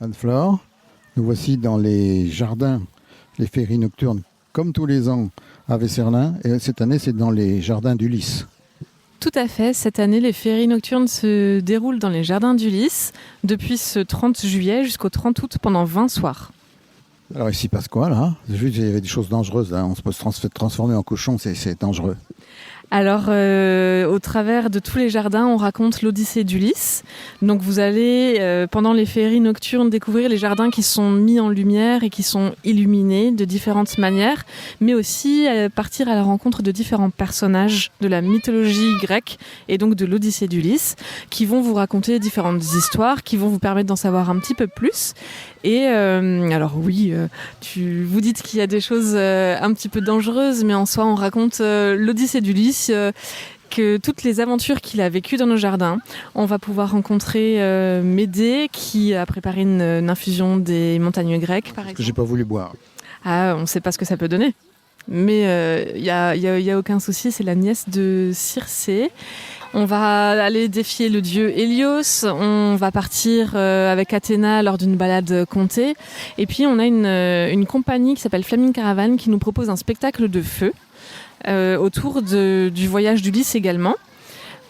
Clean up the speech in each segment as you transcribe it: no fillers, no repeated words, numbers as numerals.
Anne-Flore, nous voici dans les jardins, les féeries nocturnes, comme tous les ans à Vesserlin. Et cette année, c'est dans les jardins d'Ulysse. Tout à fait. Cette année, les féeries nocturnes se déroulent dans les jardins d'Ulysse depuis ce 30 juillet jusqu'au 30 août pendant 20 soirs. Alors, il s'y passe quoi, là? J'ai vu qu'il y avait des choses dangereuses, là. On peut se transformer en cochon, c'est dangereux. Alors, au travers de tous les jardins, on raconte l'Odyssée d'Ulysse. Donc, vous allez, pendant les féeries nocturnes, découvrir les jardins qui sont mis en lumière et qui sont illuminés de différentes manières, mais aussi partir à la rencontre de différents personnages de la mythologie grecque et donc de l'Odyssée d'Ulysse, qui vont vous raconter différentes histoires, qui vont vous permettre d'en savoir un petit peu plus. Et alors oui, vous dites qu'il y a des choses un petit peu dangereuses, mais en soi, on raconte l'Odyssée d'Ulysse, que toutes les aventures qu'il a vécues dans nos jardins. On va pouvoir rencontrer Médée, qui a préparé une infusion des montagnes grecques, par exemple. Que j'ai pas voulu boire. Ah, on ne sait pas ce que ça peut donner. Mais il y a aucun souci, c'est la nièce de Circé. On va aller défier le dieu Hélios, on va partir avec Athéna lors d'une balade contée. Et puis on a une compagnie qui s'appelle Flaming Caravane qui nous propose un spectacle de feu autour du voyage d'Ulysse également.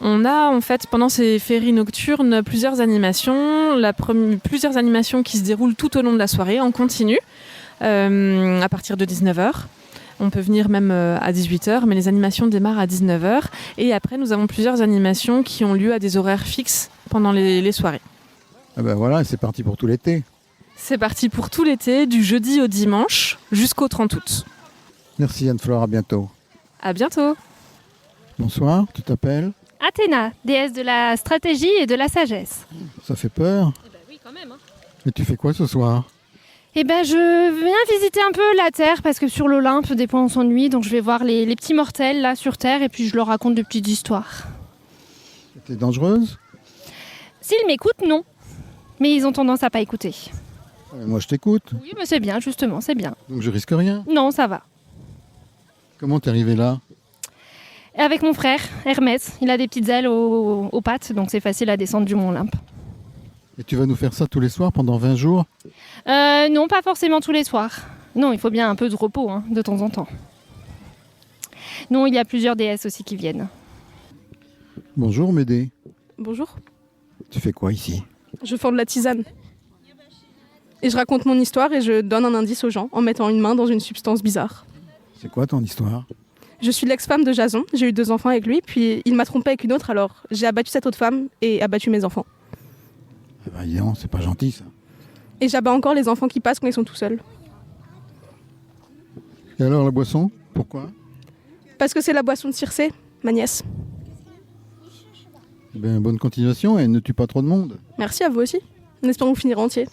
On a en fait pendant ces féeries nocturnes plusieurs animations qui se déroulent tout au long de la soirée en continu à partir de 19h. On peut venir même à 18h, mais les animations démarrent à 19h. Et après, nous avons plusieurs animations qui ont lieu à des horaires fixes pendant les soirées. Ah ben voilà, c'est parti pour tout l'été. C'est parti pour tout l'été, du jeudi au dimanche, jusqu'au 30 août. Merci Anne-Flore, à bientôt. À bientôt. Bonsoir, tu t'appelles? Athéna, déesse de la stratégie et de la sagesse. Ça fait peur? Oui, quand même. Et tu fais quoi ce soir? Je viens visiter un peu la Terre parce que sur l'Olympe, des fois on s'ennuie, donc je vais voir les petits mortels là sur Terre et puis je leur raconte de petites histoires. T'es dangereuse? S'ils m'écoutent, non. Mais ils ont tendance à pas écouter. Moi je t'écoute. Oui, mais c'est bien, justement, c'est bien. Donc je risque rien. Non, ça va. Comment t'es arrivé là? Avec mon frère, Hermès, il a des petites ailes aux pattes, donc c'est facile à descendre du Mont Olympe. Et tu vas nous faire ça tous les soirs pendant 20 jours? Non, pas forcément tous les soirs. Non, il faut bien un peu de repos, de temps en temps. Non, il y a plusieurs déesses aussi qui viennent. Bonjour Médée. Bonjour, Tu fais quoi ici? je fais de la tisane. Et je raconte mon histoire et je donne un indice aux gens en mettant une main dans une substance bizarre. C'est quoi ton histoire? Je suis l'ex-femme de Jason, j'ai eu 2 enfants avec lui, puis il m'a trompée avec une autre, alors j'ai abattu cette autre femme et abattu mes enfants. Eh ben, dis donc, c'est pas gentil ça. Et j'abats encore les enfants qui passent quand ils sont tout seuls. Et alors la boisson? Pourquoi? Parce que c'est la boisson de Circé, ma nièce. Eh ben, bonne continuation et ne tue pas trop de monde. Merci à vous aussi. En espérant finir entier.